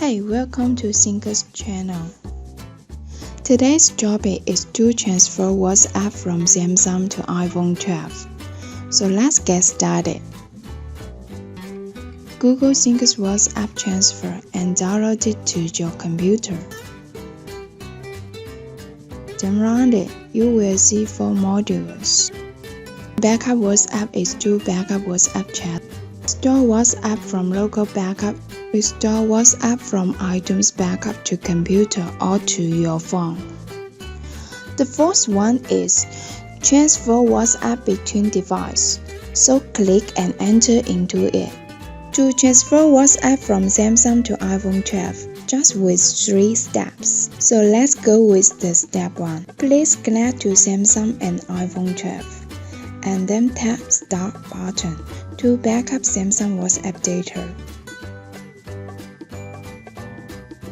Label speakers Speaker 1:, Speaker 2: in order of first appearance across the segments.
Speaker 1: Hey, welcome to Thinker's channel. Today's topic is to transfer WhatsApp from Samsung to iPhone 12. So let's get started. Google Thinker's WhatsApp transfer and download it to your computer. Then run it. You will see 4 modules. Backup WhatsApp is to backup WhatsApp chat. Store WhatsApp from local backup. Restore WhatsApp from iTunes backup to computer or to your phone. The fourth one is transfer WhatsApp between devices. So click and enter into it. To transfer WhatsApp from Samsung to iPhone 12, just with 3 steps. So let's go with the step 1. Please connect to Samsung and iPhone 12. And then tap Start button to backup Samsung WhatsApp data.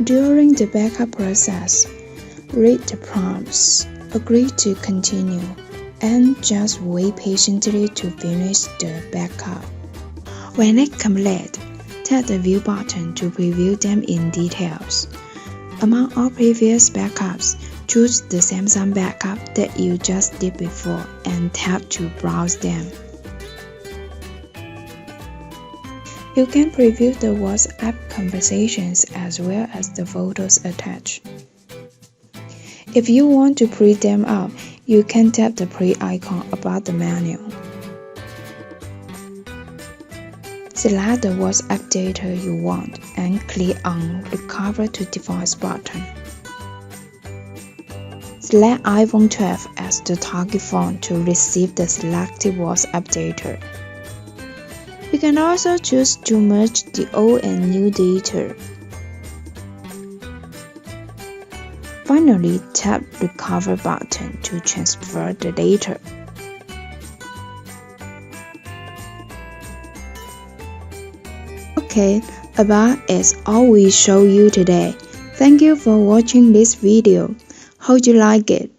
Speaker 1: During the backup process, read the prompts, agree to continue, and just wait patiently to finish the backup. When it completes, tap the View button to preview them in details. Among all previous backups, choose the Samsung backup that you just did before and tap to browse them. You can preview the WhatsApp conversations as well as the photos attached. If you want to print them out, you can tap the print icon above the menu. Select the WhatsApp data you want and click on Recover to Device button. Select iPhone 12 as the target phone to receive the selected WhatsApp data. You can also choose to merge the old and new data. Finally, tap Recover button to transfer the data. Okay, about is all we show you today. Thank you for watching this video. Hope you like it.